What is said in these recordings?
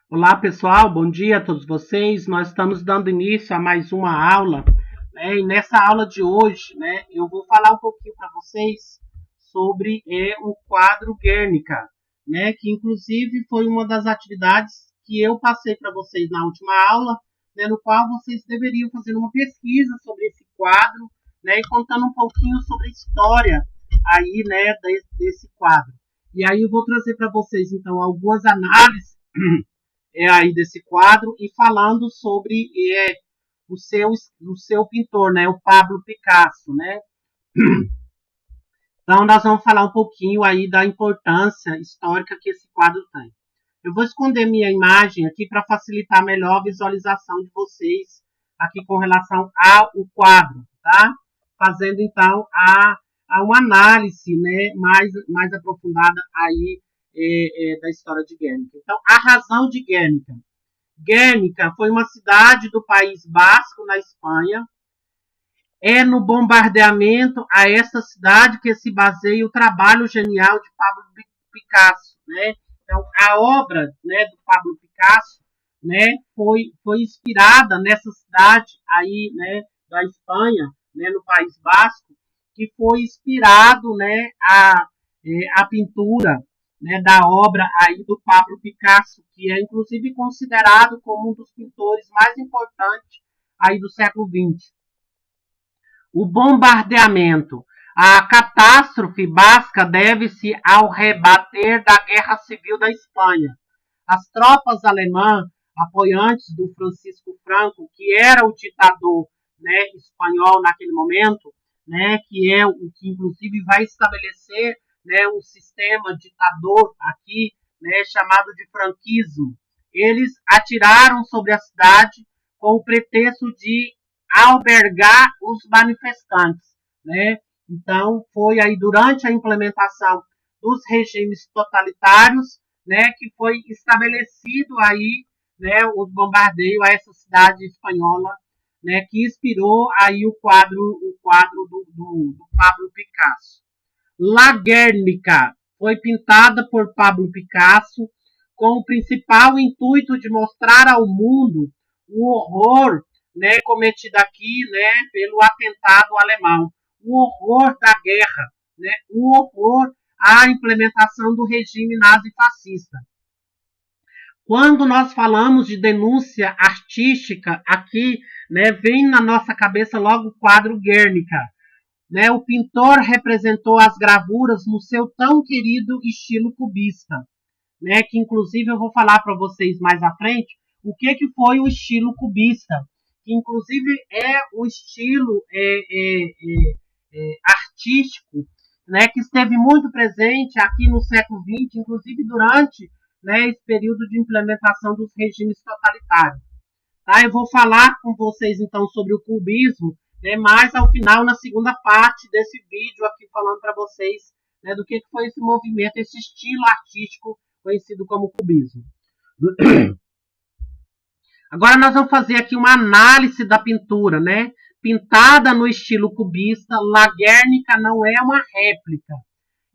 Olá, pessoal, bom dia a todos vocês. Nós estamos dando início a mais uma aula, né? E nessa aula de hoje, né, eu vou falar um pouquinho para vocês sobre o quadro Guernica, né, que inclusive foi uma das atividades que eu passei para vocês na última aula, né, no qual vocês deveriam fazer uma pesquisa sobre esse quadro, né, e contando um pouquinho sobre a história aí, né, desse quadro. E aí eu vou trazer para vocês, então, algumas análises aí desse quadro e falando sobre o, seu, o seu pintor, né, o Pablo Picasso, né? Então nós vamos falar um pouquinho aí da importância histórica que esse quadro tem. Eu vou esconder minha imagem aqui para facilitar melhor a visualização de vocês aqui com relação ao quadro, tá? Fazendo então a uma análise, né, mais aprofundada aí da história de Guernica. Então, a razão de Guernica. Guernica foi uma cidade do País Basco, na Espanha. É no bombardeamento a essa cidade que se baseia o trabalho genial de Pablo Picasso, né? Então, a obra, né, do Pablo Picasso, né, foi inspirada nessa cidade aí, né, da Espanha, né, no País Basco, que foi inspirado, né, a pintura, né, da obra aí do Pablo Picasso, que é inclusive considerado como um dos pintores mais importantes aí do século XX. O bombardeamento. A catástrofe basca deve-se ao rebater da Guerra Civil da Espanha. As tropas alemãs, apoiantes do Francisco Franco, que era o ditador, né, espanhol naquele momento, né, que é o que inclusive vai estabelecer, né, um sistema ditador aqui, né, chamado de franquismo. Eles atiraram sobre a cidade com o pretexto de albergar os manifestantes, né? Então, foi aí durante a implementação dos regimes totalitários, né, que foi estabelecido aí, né, os bombardeios a essa cidade espanhola, né, que inspirou aí o quadro do Pablo Picasso. La Guernica foi pintada por Pablo Picasso com o principal intuito de mostrar ao mundo o horror, né, cometido aqui, né, pelo atentado alemão, o horror da guerra, né, o horror à implementação do regime nazi-fascista. Quando nós falamos de denúncia artística aqui, né, vem na nossa cabeça logo o quadro Guernica. Né, o pintor representou as gravuras no seu tão querido estilo cubista, né, que inclusive eu vou falar para vocês mais à frente o que foi o estilo cubista, que inclusive é o estilo artístico, né, que esteve muito presente aqui no século XX, inclusive durante, né, esse período de implementação dos regimes totalitários. Tá? Eu vou falar com vocês então sobre o cubismo, né, mais ao final, na segunda parte desse vídeo aqui, falando para vocês, né, do que foi esse movimento, esse estilo artístico conhecido como cubismo. Agora nós vamos fazer aqui uma análise da pintura, né? Pintada no estilo cubista, La Guernica não é uma réplica.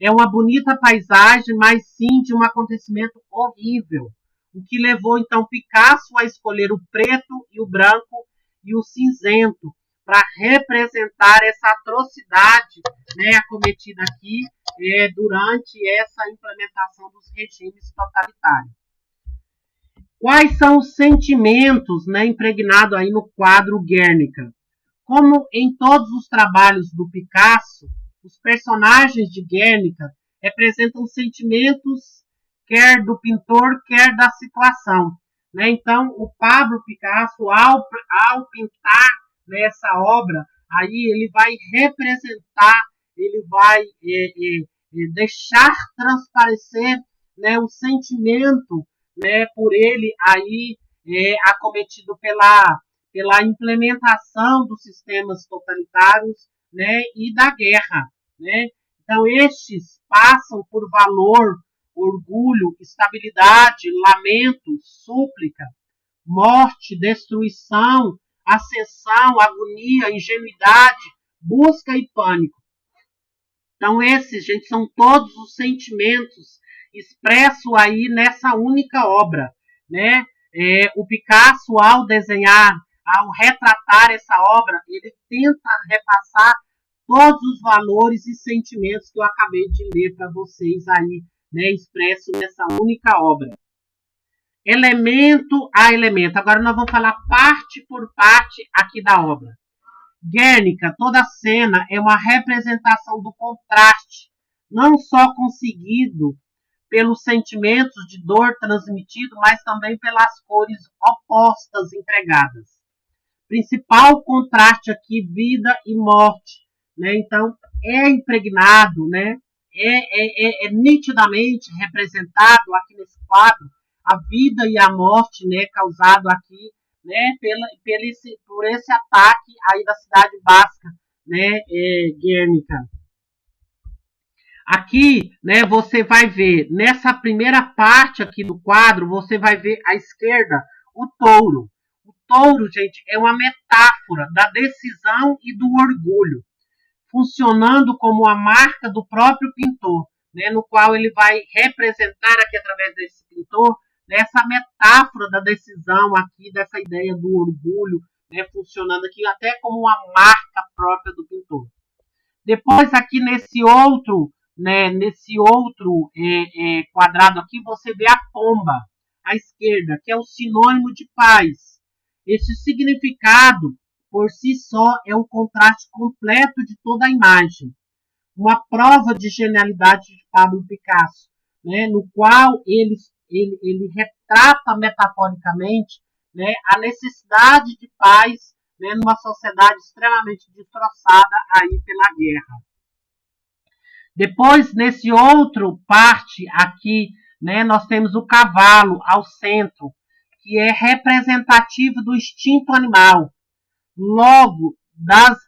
É uma bonita paisagem, mas sim de um acontecimento horrível. O que levou então Picasso a escolher o preto e o branco e o cinzento para representar essa atrocidade, né, acometida aqui durante essa implementação dos regimes totalitários. Quais são os sentimentos, né, impregnados aí no quadro Guernica? Como em todos os trabalhos do Picasso, os personagens de Guernica representam sentimentos quer do pintor, quer da situação. Né? Então, o Pablo Picasso, ao pintar nessa obra, aí ele vai representar, ele vai deixar transparecer, né, o sentimento, né, por ele aí acometido pela implementação dos sistemas totalitários, né, e da guerra. Né? Então, estes passam por valor, orgulho, estabilidade, lamento, súplica, morte, destruição, ascensão, agonia, ingenuidade, busca e pânico. Então, esses, gente, são todos os sentimentos expressos aí nessa única obra, né? O Picasso, ao desenhar, ao retratar essa obra, ele tenta repassar todos os valores e sentimentos que eu acabei de ler para vocês aí, né, expresso nessa única obra. Elemento a elemento. Agora nós vamos falar parte por parte aqui da obra. Guernica, toda cena é uma representação do contraste, não só conseguido pelos sentimentos de dor transmitido, mas também pelas cores opostas empregadas. Principal contraste aqui, vida e morte, né? Então, é impregnado, né? É nitidamente representado aqui nesse quadro a vida e a morte, né? Causado aqui, né? Por esse ataque aí da cidade basca, né? Guernica. Aqui, né, você vai ver, nessa primeira parte aqui do quadro, você vai ver à esquerda o touro. O touro, gente, é uma metáfora da decisão e do orgulho, funcionando como a marca do próprio pintor, né, no qual ele vai representar aqui, através desse pintor, né, essa metáfora da decisão aqui, dessa ideia do orgulho, né, funcionando aqui até como uma marca própria do pintor. Depois, aqui nesse outro quadrado aqui, você vê a pomba à esquerda, que é o sinônimo de paz. Esse significado, por si só, é um contraste completo de toda a imagem. Uma prova de genialidade de Pablo Picasso, né, no qual ele retrata metaforicamente, né, a necessidade de paz, né, numa sociedade extremamente destroçada aí pela guerra. Depois, nesse outro parte aqui, né, nós temos o cavalo ao centro, que é representativo do instinto animal, logo das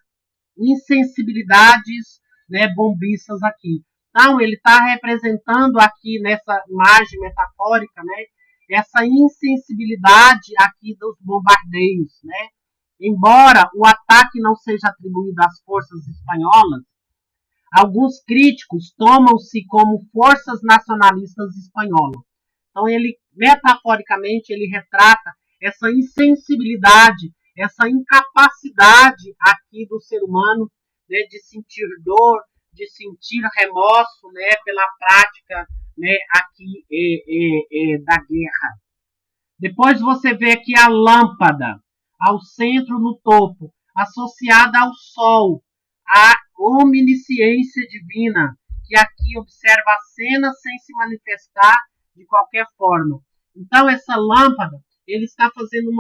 insensibilidades, né, bombistas aqui. Então, ele está representando aqui nessa imagem metafórica, né, essa insensibilidade aqui dos bombardeios, né? Embora o ataque não seja atribuído às forças espanholas, alguns críticos tomam-se como forças nacionalistas espanholas. Então, ele, metaforicamente, ele retrata essa insensibilidade, essa incapacidade aqui do ser humano, né, de sentir dor, de sentir remorso, né, pela prática, né, aqui da guerra. Depois você vê aqui a lâmpada, ao centro no topo, associada ao sol, a omnisciência divina, que aqui observa a cena sem se manifestar de qualquer forma. Então, essa lâmpada, ele está fazendo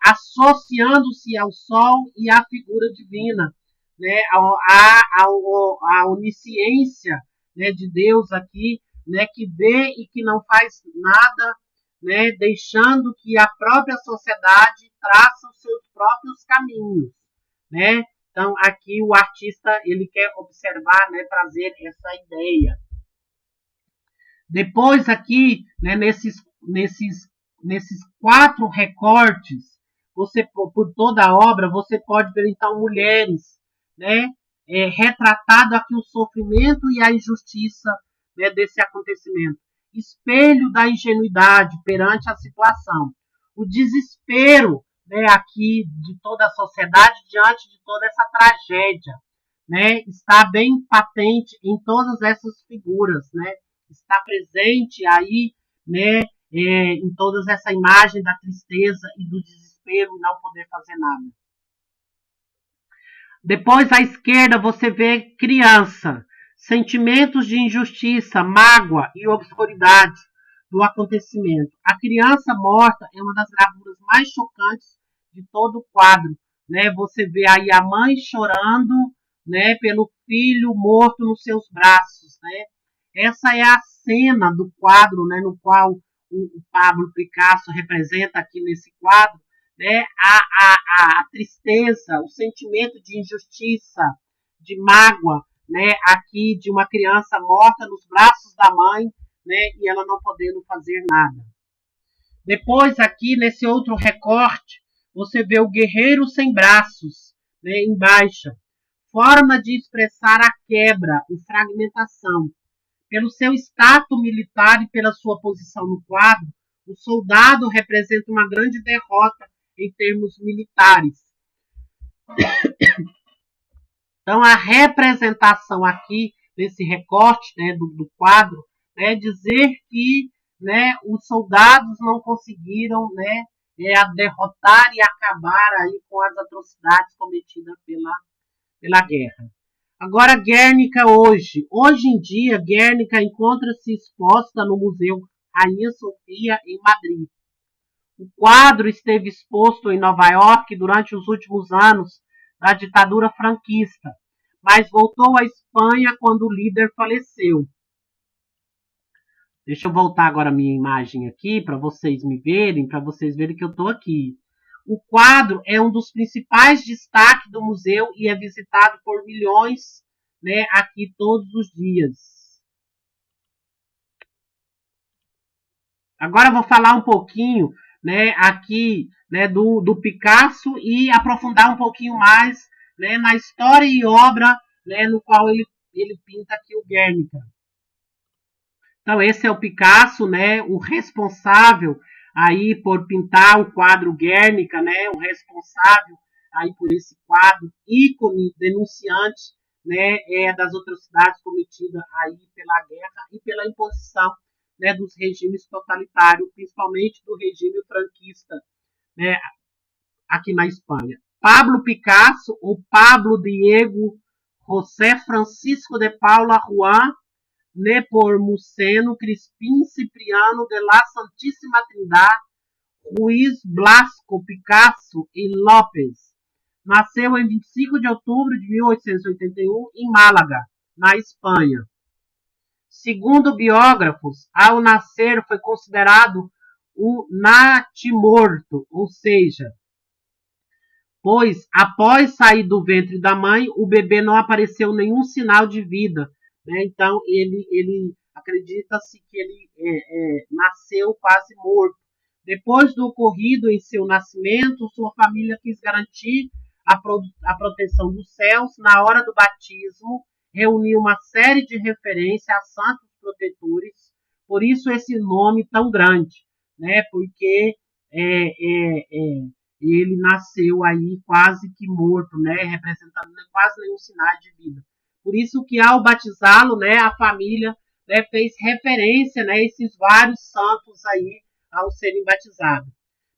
associando-se ao sol e à figura divina, né, a onisciência, né, de Deus aqui, né, que vê e que não faz nada, né, deixando que a própria sociedade traça os seus próprios caminhos, né? Então, aqui o artista, ele quer observar, né, trazer essa ideia. Depois aqui, né, nesses 4 recortes, você, por toda a obra, você pode ver, então, mulheres, né, retratado aqui o sofrimento e a injustiça, né, desse acontecimento. Espelho da ingenuidade perante a situação. O desespero, né, aqui de toda a sociedade diante de toda essa tragédia, né, está bem patente em todas essas figuras, né, está presente aí, né, em todas essa imagem da tristeza e do desespero e não poder fazer nada. Depois, à esquerda, você vê criança, sentimentos de injustiça, mágoa e obscuridade do acontecimento. A criança morta é uma das gravuras mais chocantes de todo o quadro, né? Você vê aí a mãe chorando, né, pelo filho morto nos seus braços, né? Essa é a cena do quadro, né, no qual o Pablo Picasso representa aqui nesse quadro, né, a tristeza, o sentimento de injustiça, de mágoa, né, aqui de uma criança morta nos braços da mãe, né, e ela não podendo fazer nada. Depois, aqui nesse outro recorte, você vê o guerreiro sem braços, né, embaixo. Forma de expressar a quebra, a fragmentação. Pelo seu status militar e pela sua posição no quadro, o soldado representa uma grande derrota em termos militares. Então, a representação aqui, desse recorte, né, do quadro, é dizer que, né, os soldados não conseguiram, né, derrotar e acabar aí com as atrocidades cometidas pela guerra. Agora, Guernica hoje. Hoje em dia, Guernica encontra-se exposta no Museu Rainha Sofia, em Madrid. O quadro esteve exposto em Nova York durante os últimos anos da ditadura franquista, mas voltou à Espanha quando o líder faleceu. Deixa eu voltar agora a minha imagem aqui para vocês me verem, para vocês verem que eu estou aqui. O quadro é um dos principais destaques do museu e é visitado por milhões, né, aqui todos os dias. Agora eu vou falar um pouquinho, né, aqui, né, do Picasso e aprofundar um pouquinho mais, né, na história e obra, né, no qual ele pinta aqui o Guernica. Então esse é o Picasso, né, o responsável aí por pintar o quadro Guernica, né, o responsável aí por esse quadro, ícone denunciante, né, das atrocidades cometidas aí pela guerra e pela imposição, né, dos regimes totalitários, principalmente do regime franquista, né, aqui na Espanha. Pablo Picasso, ou Pablo Diego José Francisco de Paula Juan Nepomuceno Crispim Cipriano de la Santíssima Trindade Ruiz Blasco Picasso e López. Nasceu em 25 de outubro de 1881 em Málaga, na Espanha. Segundo biógrafos, ao nascer foi considerado um natimorto, ou seja, pois após sair do ventre da mãe, o bebê não apareceu nenhum sinal de vida. Né? Então, ele acredita-se que ele nasceu quase morto. Depois do ocorrido em seu nascimento, sua família quis garantir a proteção dos céus. Na hora do batismo, reuniu uma série de referências a santos protetores, por isso esse nome tão grande, né? Porque ele nasceu aí quase que morto, né? Representando quase nenhum sinal de vida. Por isso que ao batizá-lo, né, a família, né, fez referência, né, a esses vários santos aí ao serem batizados.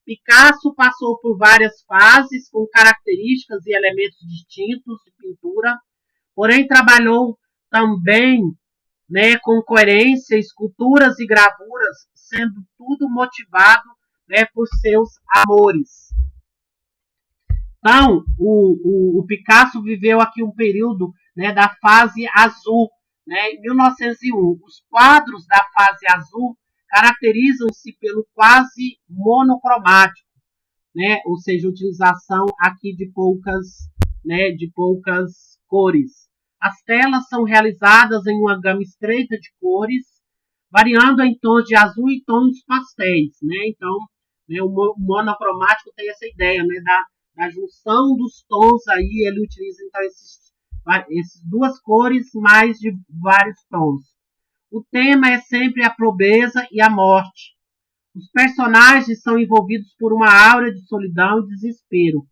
Picasso passou por várias fases com características e elementos distintos de pintura, porém trabalhou também, né, com coerência, esculturas e gravuras, sendo tudo motivado, né, por seus amores. Então, o Picasso viveu aqui um período, né, da fase azul, né, em 1901. Os quadros da fase azul caracterizam-se pelo quase monocromático, né, ou seja, utilização aqui de poucas cores. As telas são realizadas em uma gama estreita de cores, variando em tons de azul e tons pastéis, né? Então, né, o monocromático tem essa ideia, né, da junção dos tons aí, ele utiliza então esses duas cores mais de vários tons. O tema é sempre a pobreza e a morte. Os personagens são envolvidos por uma aura de solidão e desespero.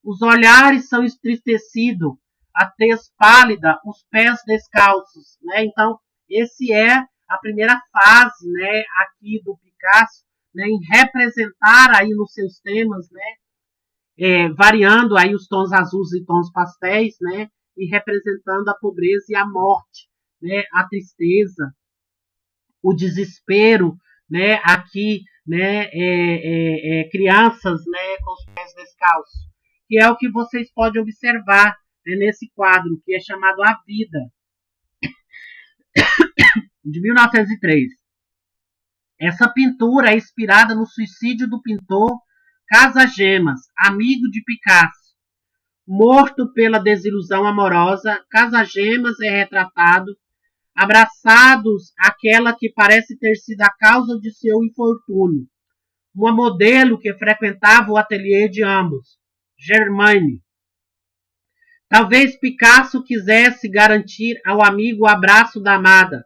Os olhares são entristecidos, a tez pálida, os pés descalços, né? Então, esse é a primeira fase, né, aqui do Picasso, né, em representar aí nos seus temas, né, variando aí os tons azuis e tons pastéis, né, e representando a pobreza e a morte, né, a tristeza, o desespero, né, aqui, né, crianças, né, com os pés descalços, que é o que vocês podem observar, né, nesse quadro, que é chamado A Vida, de 1903. Essa pintura é inspirada no suicídio do pintor Casagemas, amigo de Picasso. Morto pela desilusão amorosa, Casagemas é retratado abraçados àquela que parece ter sido a causa de seu infortúnio, uma modelo que frequentava o ateliê de ambos, Germaine. Talvez Picasso quisesse garantir ao amigo o abraço da amada,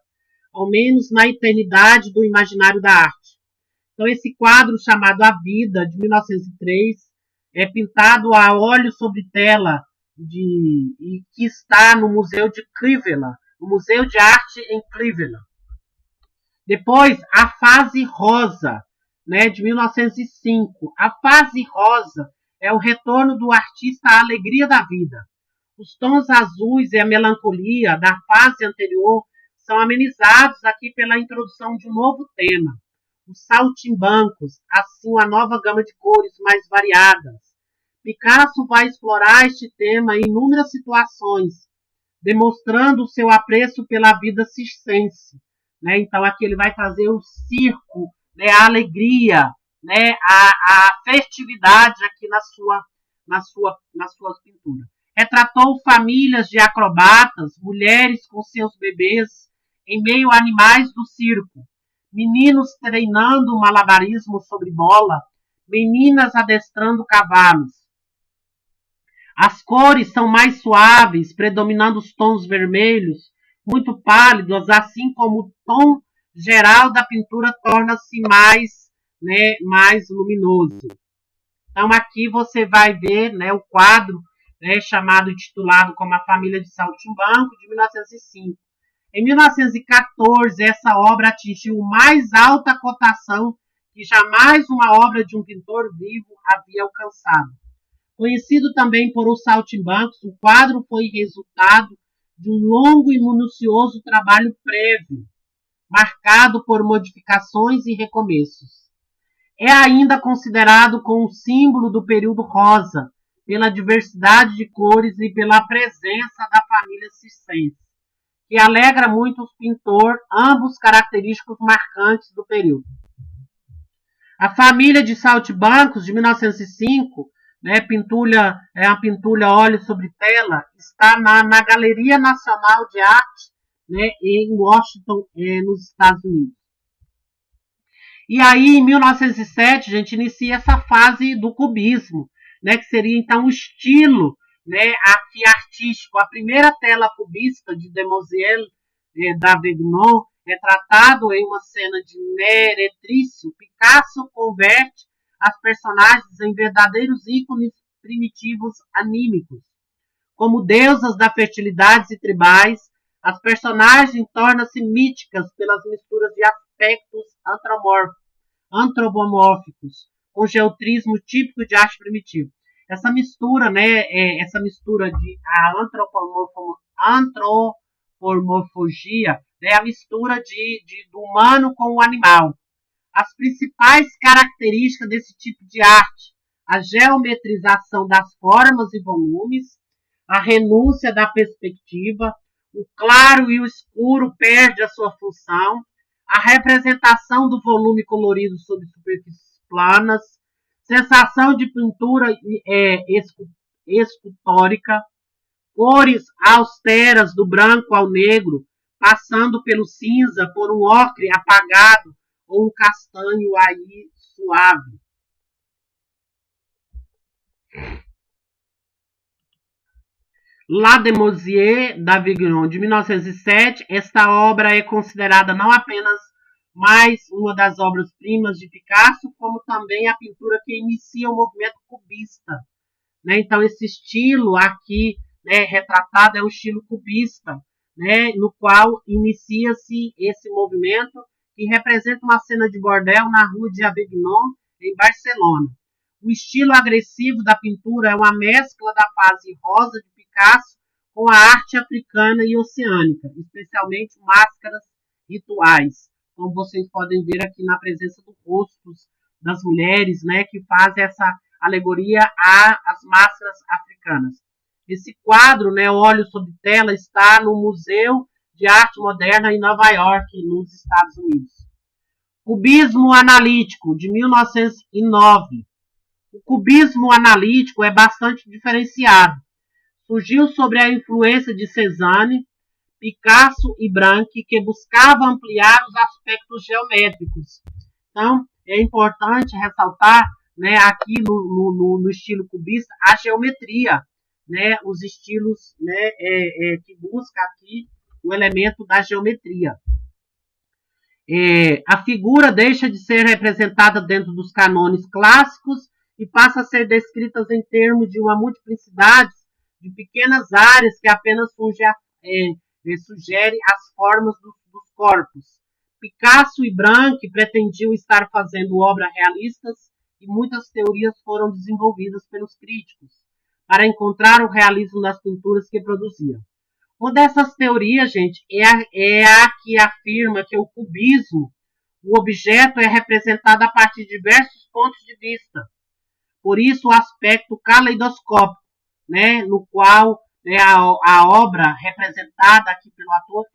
ao menos na eternidade do imaginário da arte. Então, esse quadro chamado A Vida, de 1903, é pintado a óleo sobre tela e que está no Museu de Cleveland, no Museu de Arte em Cleveland. Depois, A Fase Rosa, né, de 1905. A Fase Rosa é o retorno do artista à alegria da vida. Os tons azuis e a melancolia da fase anterior são amenizados aqui pela introdução de um novo tema. Os saltimbancos, assim uma nova gama de cores mais variadas. Picasso vai explorar este tema em inúmeras situações, demonstrando o seu apreço pela vida circense. Né? Então, aqui ele vai trazer o circo, né? A alegria, né? a festividade aqui nas suas pinturas. Retratou famílias de acrobatas, mulheres com seus bebês em meio a animais do circo, meninos treinando malabarismo sobre bola, meninas adestrando cavalos. As cores são mais suaves, predominando os tons vermelhos, muito pálidos, assim como o tom geral da pintura torna-se mais luminoso. Então aqui você vai ver, né, o quadro, né, chamado e titulado como A Família de Saltimbanco, de 1905. Em 1914, essa obra atingiu mais alta cotação que jamais uma obra de um pintor vivo havia alcançado. Conhecido também por Os Saltimbancos, o quadro foi resultado de um longo e minucioso trabalho prévio, marcado por modificações e recomeços. É ainda considerado como símbolo do período rosa, pela diversidade de cores e pela presença da família circense, que alegra muito os pintores, ambos característicos marcantes do período. A Família de Saltimbancos, de 1905, né, a pintura óleo sobre tela, está na Galeria Nacional de Arte, né, em Washington, nos Estados Unidos. E aí, em 1907, a gente inicia essa fase do cubismo, né, que seria então o estilo, né, aqui artístico. A primeira tela cubista de Demoiselle d'Avignon, retratado em uma cena de meretrício, Picasso converte as personagens em verdadeiros ícones primitivos anímicos. Como deusas da fertilidade e tribais, as personagens tornam-se míticas pelas misturas de aspectos antropomórficos, com geotrismo típico de arte primitiva. Essa mistura, né, essa mistura de antropomorfologia, é a mistura do humano com o animal. As principais características desse tipo de arte: a geometrização das formas e volumes, a renúncia da perspectiva, o claro e o escuro perde a sua função, a representação do volume colorido sobre superfícies planas, sensação de pintura escultórica, cores austeras do branco ao negro, passando pelo cinza por um ocre apagado ou um castanho aí suave. La Demoiselle d'Avignon, de 1907, esta obra é considerada não apenas mais uma das obras-primas de Picasso, como também a pintura que inicia o movimento cubista. Né? Então, esse estilo aqui, né, retratado é o estilo cubista, né, no qual inicia-se esse movimento que representa uma cena de bordel na rua de Avignon, em Barcelona. O estilo agressivo da pintura é uma mescla da fase rosa de Picasso com a arte africana e oceânica, especialmente máscaras rituais, como vocês podem ver aqui na presença dos rostos das mulheres, né, que fazem essa alegoria às máscaras africanas. Esse quadro, né, Óleo sobre Tela, está no Museu de Arte Moderna em Nova York, nos Estados Unidos. Cubismo analítico, de 1909. O cubismo analítico é bastante diferenciado. Surgiu sobre a influência de Cézanne, Picasso e Branque, que buscava ampliar os aspectos geométricos. Então, é importante ressaltar, né, aqui no estilo cubista a geometria, né, os estilos, né, que busca aqui o elemento da geometria. A figura deixa de ser representada dentro dos canones clássicos e passa a ser descrita em termos de uma multiplicidade de pequenas áreas que apenas sugere as formas dos corpos. Picasso e Branque pretendiam estar fazendo obras realistas e muitas teorias foram desenvolvidas pelos críticos para encontrar o realismo nas pinturas que produziam. Uma dessas teorias, gente, é a que afirma que o cubismo, o objeto é representado a partir de diversos pontos de vista. Por isso, o aspecto caleidoscópico, né, no qual, né, a obra representada aqui pelo ator,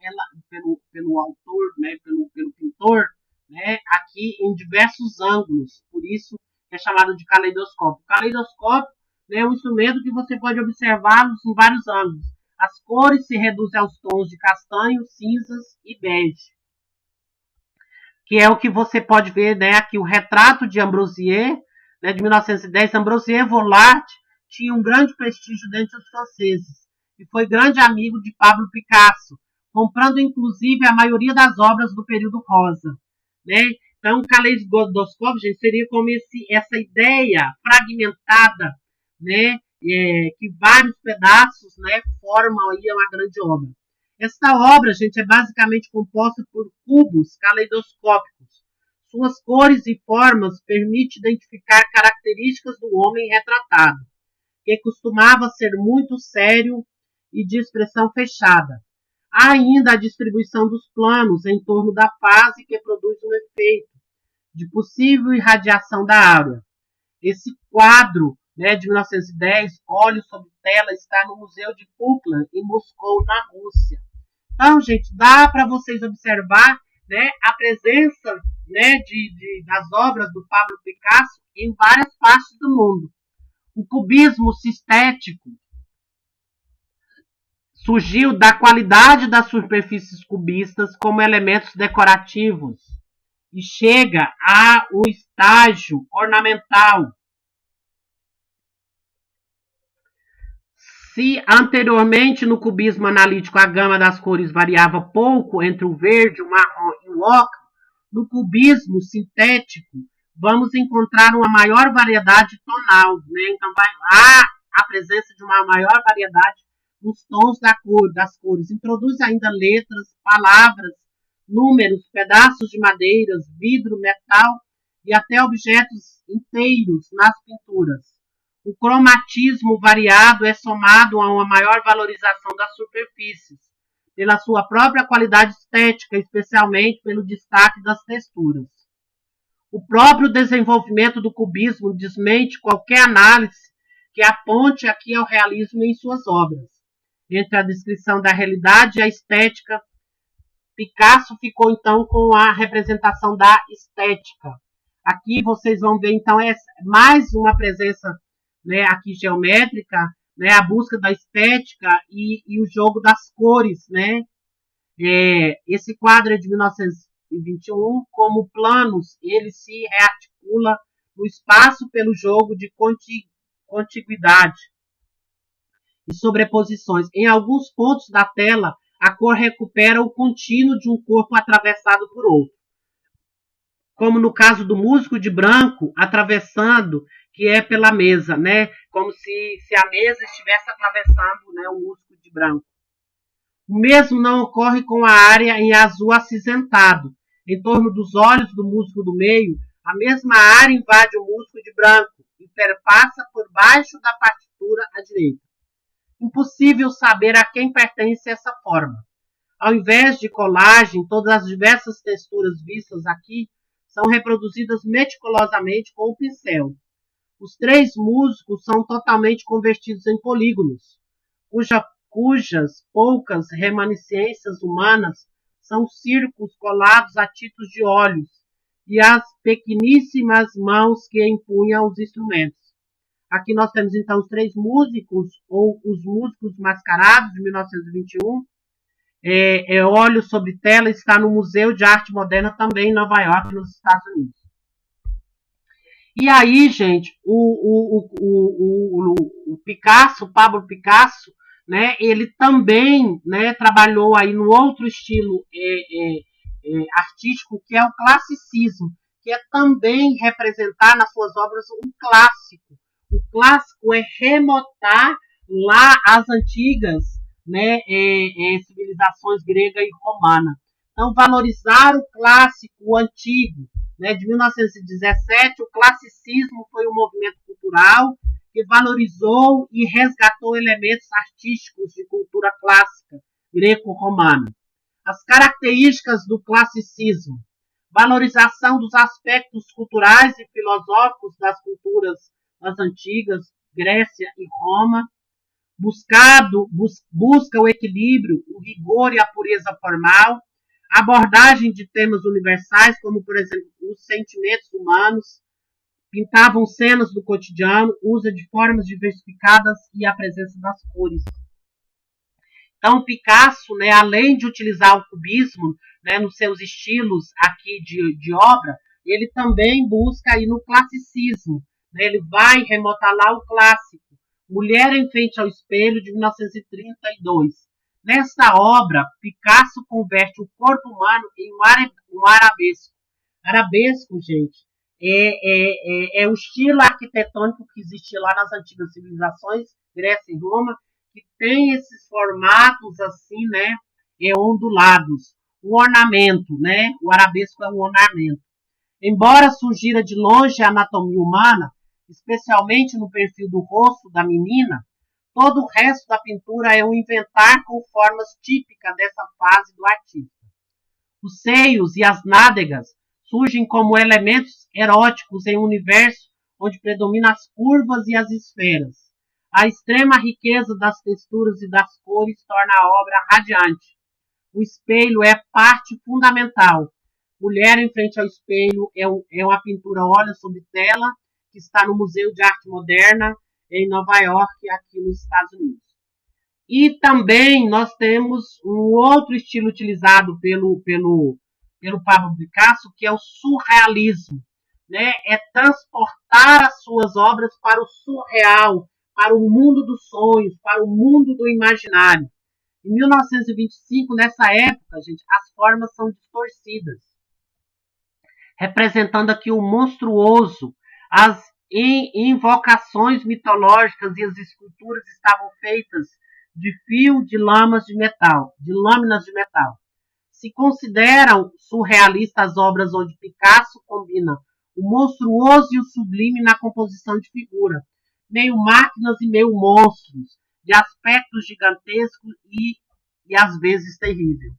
pelo autor, né, pelo pintor, né, aqui em diversos ângulos. Por isso é chamado de caleidoscópio. Caleidoscópio, né, é um instrumento que você pode observá-los em vários ângulos. As cores se reduzem aos tons de castanho, cinzas e bege, que é o que você pode ver, né, aqui o retrato de Ambrosier, né, de 1910. Ambrosier Vollard tinha um grande prestígio dentre os franceses e foi grande amigo de Pablo Picasso, comprando inclusive a maioria das obras do período rosa, né? Então, o caleidoscópio, gente, seria como essa ideia fragmentada, né, que vários pedaços, né, formam aí uma grande obra. Esta obra, gente, é basicamente composta por cubos caleidoscópicos. Suas cores e formas permitem identificar características do homem retratado, que costumava ser muito sério e de expressão fechada. Há ainda a distribuição dos planos em torno da fase que produz um efeito de possível irradiação da aura. Esse quadro, né, de 1910, Óleo sobre Tela, está no Museu de Kukla, em Moscou, na Rússia. Então, gente, dá para vocês observar, né, a presença, né, das obras do Pablo Picasso em várias partes do mundo. O cubismo sintético surgiu da qualidade das superfícies cubistas como elementos decorativos e chega ao estágio ornamental. Se anteriormente no cubismo analítico a gama das cores variava pouco entre o verde, o marrom e o ocre, no cubismo sintético vamos encontrar uma maior variedade tonal, né? Então há a presença de uma maior variedade nos tons das cores. Introduz ainda letras, palavras, números, pedaços de madeiras, vidro, metal e até objetos inteiros nas pinturas. O cromatismo variado é somado a uma maior valorização das superfícies, pela sua própria qualidade estética, especialmente pelo destaque das texturas. O próprio desenvolvimento do cubismo desmente qualquer análise que aponte aqui ao realismo em suas obras. Entre a descrição da realidade e a estética, Picasso ficou então com a representação da estética. Aqui vocês vão ver então mais uma presença, né, aqui geométrica, né, a busca da estética e o jogo das cores, né? Esse quadro é de 1921, como planos, ele se rearticula no espaço pelo jogo de contiguidade e sobreposições. Em alguns pontos da tela, a cor recupera o contínuo de um corpo atravessado por outro, como no caso do músico de branco atravessando, que é pela mesa, né? Como se a mesa estivesse atravessando, né, o músico de branco. O mesmo não ocorre com a área em azul acinzentado. Em torno dos olhos do músico do meio, a mesma área invade o músico de branco e perpassa por baixo da partitura à direita. Impossível saber a quem pertence essa forma. Ao invés de colagem, todas as diversas texturas vistas aqui são reproduzidas meticulosamente com o pincel. Os três músicos são totalmente convertidos em polígonos, cujas poucas remanescências humanas são círculos colados a títulos de olhos e as pequeníssimas mãos que empunham os instrumentos. Aqui nós temos então os três músicos, ou os músicos mascarados, de 1921. Óleo sobre Tela está no Museu de Arte Moderna, também em Nova York, nos Estados Unidos. E aí, gente, o Picasso, Pablo Picasso, né, ele também, né, trabalhou aí no outro estilo artístico, que é o classicismo, que é também representar nas suas obras um clássico. O clássico é remontar lá as antigas, né, civilizações grega e romana. Então, valorizar o clássico, o antigo, né, de 1917, o classicismo foi um movimento cultural que valorizou e resgatou elementos artísticos de cultura clássica greco-romana. As características do classicismo: valorização dos aspectos culturais e filosóficos das culturas das antigas, Grécia e Roma, busca o equilíbrio, o rigor e a pureza formal, abordagem de temas universais, como, por exemplo, os sentimentos humanos, pintavam cenas do cotidiano, usa de formas diversificadas e a presença das cores. Então, Picasso, né, além de utilizar o cubismo, né, nos seus estilos aqui de obra, ele também busca aí no classicismo. Né, ele vai remontar lá o clássico, Mulher em Frente ao Espelho, de 1932. Nesta obra, Picasso converte o corpo humano em um arabesco. Arabesco, gente, é o estilo arquitetônico que existia lá nas antigas civilizações, Grécia e Roma, que tem esses formatos assim, né, ondulados. O ornamento, né, o arabesco é um ornamento. Embora sugira de longe a anatomia humana, especialmente no perfil do rosto da menina, todo o resto da pintura é um inventar com formas típicas dessa fase do artista. Os seios e as nádegas surgem como elementos eróticos em um universo onde predominam as curvas e as esferas. A extrema riqueza das texturas e das cores torna a obra radiante. O espelho é parte fundamental. Mulher em Frente ao Espelho é uma pintura óleo sobre tela que está no Museu de Arte Moderna em Nova York, aqui nos Estados Unidos. E também nós temos um outro estilo utilizado pelo Pablo Picasso, que é o surrealismo. Né? É transportar as suas obras para o surreal, para o mundo dos sonhos, para o mundo do imaginário. Em 1925, nessa época, gente, as formas são distorcidas, representando aqui o monstruoso, as invocações mitológicas e as esculturas estavam feitas de fio de lâminas de metal. Se consideram surrealistas as obras onde Picasso combina o monstruoso e o sublime na composição de figura, meio máquinas e meio monstros, de aspectos gigantescos e às vezes terrível.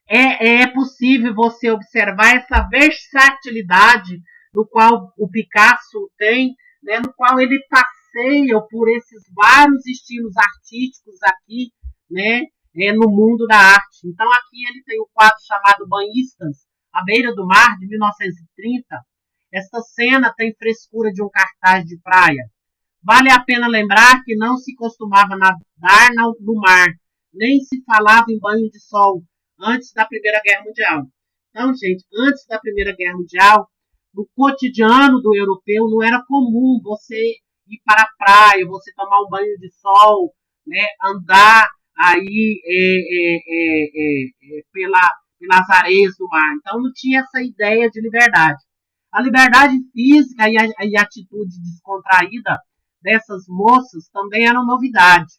É possível você observar essa versatilidade no qual o Picasso tem, né, no qual ele passeia por esses vários estilos artísticos aqui, né, no mundo da arte. Então aqui ele tem o quadro chamado Banhistas, à beira do mar, de 1930. Esta cena tem frescura de um cartaz de praia. Vale a pena lembrar que não se costumava nadar no mar, nem se falava em banho de sol antes da Primeira Guerra Mundial. Então, gente, antes da Primeira Guerra Mundial, no cotidiano do europeu, não era comum você ir para a praia, você tomar um banho de sol, né, andar aí pelas areias do mar. Então, não tinha essa ideia de liberdade. A liberdade física e a atitude descontraída dessas moças também eram novidade.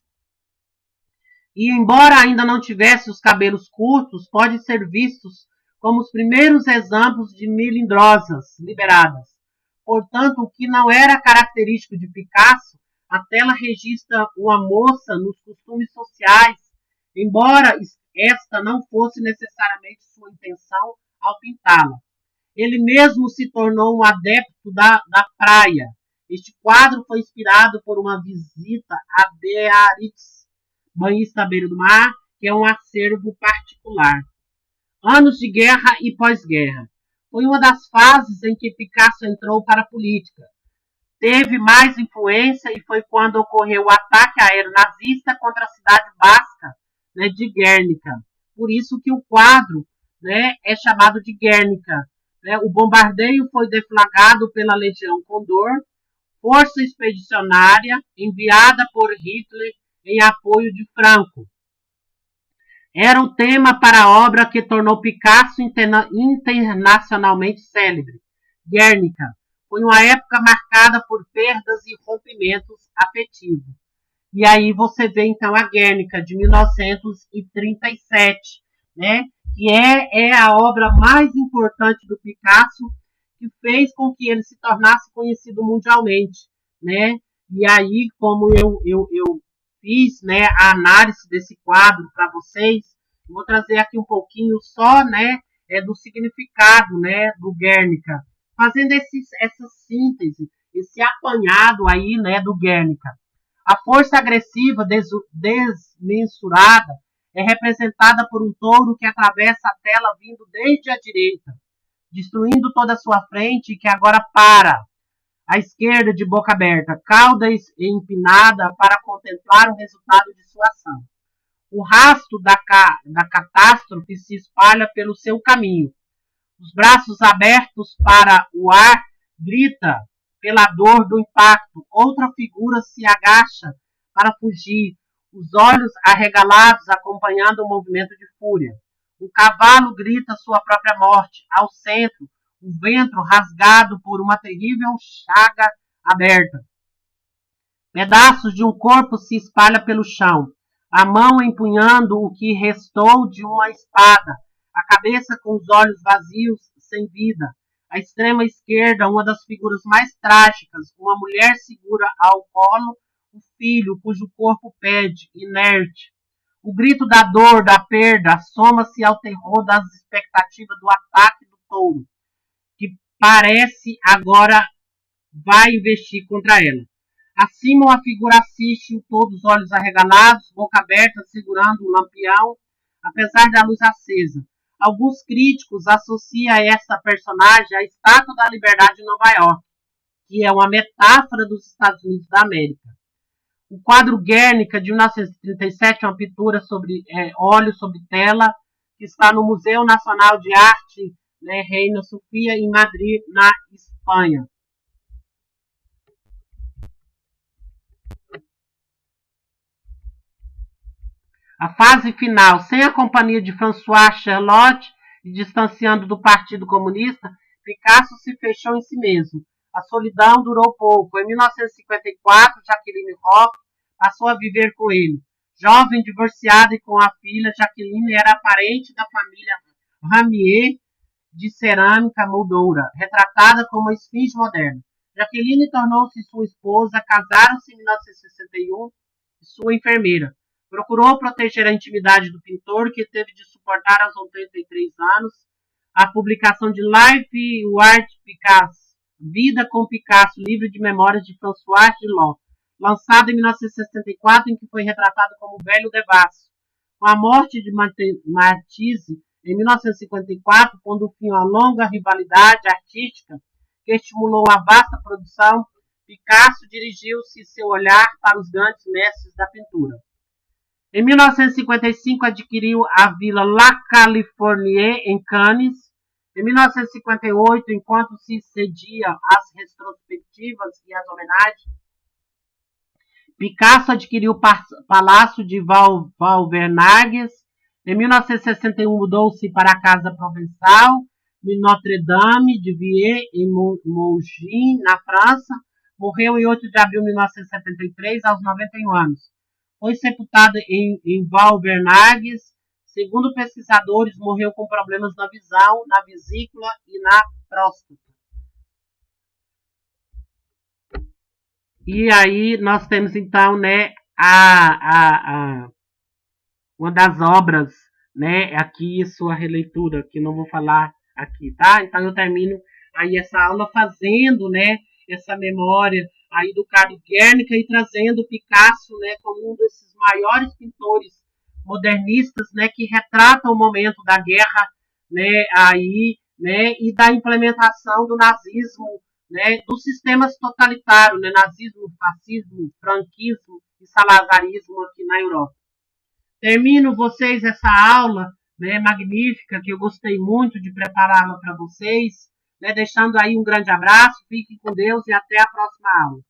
E embora ainda não tivesse os cabelos curtos, podem ser vistos como os primeiros exemplos de melindrosas liberadas. Portanto, o que não era característico de Picasso, a tela registra uma moça nos costumes sociais, embora esta não fosse necessariamente sua intenção ao pintá-la. Ele mesmo se tornou um adepto da praia. Este quadro foi inspirado por uma visita a Biarritz, banhista à beira do mar, que é um acervo particular. Anos de guerra e pós-guerra. Foi uma das fases em que Picasso entrou para a política. Teve mais influência e foi quando ocorreu o ataque aéreo nazista contra a cidade basca, né, de Guernica. Por isso que o quadro, né, é chamado de Guernica. Né? O bombardeio foi deflagrado pela Legião Condor, força expedicionária enviada por Hitler em apoio de Franco. Era o tema para a obra que tornou Picasso internacionalmente célebre, Guernica. Foi uma época marcada por perdas e rompimentos afetivos. E aí você vê então a Guernica de 1937, né? Que é a obra mais importante do Picasso, que fez com que ele se tornasse conhecido mundialmente, né? E aí, como eu fiz, né, a análise desse quadro para vocês, eu vou trazer aqui um pouquinho só, né, do significado, né, do Guernica, fazendo essa síntese, esse apanhado aí, né, do Guernica. A força agressiva desmensurada é representada por um touro que atravessa a tela vindo desde a direita, destruindo toda a sua frente e que agora para à esquerda de boca aberta, cauda empinada para contemplar o resultado de sua ação. O rastro da catástrofe se espalha pelo seu caminho. Os braços abertos para o ar grita pela dor do impacto. Outra figura se agacha para fugir, os olhos arregalados acompanhando o movimento de fúria. O cavalo grita sua própria morte. Ao centro, o ventre rasgado por uma terrível chaga aberta. Pedaços de um corpo se espalham pelo chão. A mão empunhando o que restou de uma espada. A cabeça com os olhos vazios, sem vida. À extrema esquerda, uma das figuras mais trágicas. Uma mulher segura ao colo o filho, cujo corpo pede, inerte. O grito da dor, da perda, soma-se ao terror das expectativas do ataque do touro, que parece agora vai investir contra ela. Acima, uma figura assiste, todos os olhos arregalados, boca aberta, segurando um lampião, apesar da luz acesa. Alguns críticos associam essa personagem à Estátua da Liberdade de Nova York, que é uma metáfora dos Estados Unidos da América. O quadro Guernica, de 1937, é uma pintura sobre óleo sobre tela, que está no Museu Nacional de Arte, né, Reina Sofia, em Madrid, na Espanha. A fase final, sem a companhia de François Charlotte e distanciando do Partido Comunista, Picasso se fechou em si mesmo. A solidão durou pouco. Em 1954, Jacqueline Hoff passou a viver com ele. Jovem, divorciada e com a filha, Jacqueline era parente da família Ramier de cerâmica moldoura, retratada como uma esfinge moderna. Jacqueline tornou-se sua esposa, casaram-se em 1961 e sua enfermeira. Procurou proteger a intimidade do pintor, que teve de suportar aos 83 anos a publicação de Life Art Picasso, Vida com Picasso, livro de memórias de François Gillot, lançado em 1964, em que foi retratado como velho devasso. Com a morte de Matisse, em 1954, pondo fim a uma longa rivalidade artística que estimulou a vasta produção, Picasso dirigiu-se seu olhar para os grandes mestres da pintura. Em 1955, adquiriu a Vila La Californie, em Cannes. Em 1958, enquanto se cedia às retrospectivas e às homenagens, Picasso adquiriu o Palácio de Valvernagues. Em 1961, mudou-se para a Casa Provençal, em Notre-Dame de Vie, em Mougins, na França. Morreu em 8 de abril de 1973, aos 91 anos. Foi sepultado em Valvernagues. Segundo pesquisadores, morreu com problemas na visão, na vesícula e na próstata. E aí nós temos então, né, uma das obras, né, aqui sua releitura, que não vou falar aqui, tá? Então eu termino aí essa aula fazendo, né, essa memória aí do quadro Guernica e trazendo Picasso, né, como um desses maiores pintores modernistas, né, que retratam o momento da guerra, né, aí, né, e da implementação do nazismo, né, dos sistemas totalitários, né, nazismo, fascismo, franquismo e salazarismo aqui na Europa. Termino vocês essa aula, né, magnífica, que eu gostei muito de prepará-la para vocês, né, deixando aí um grande abraço, fiquem com Deus e até a próxima aula.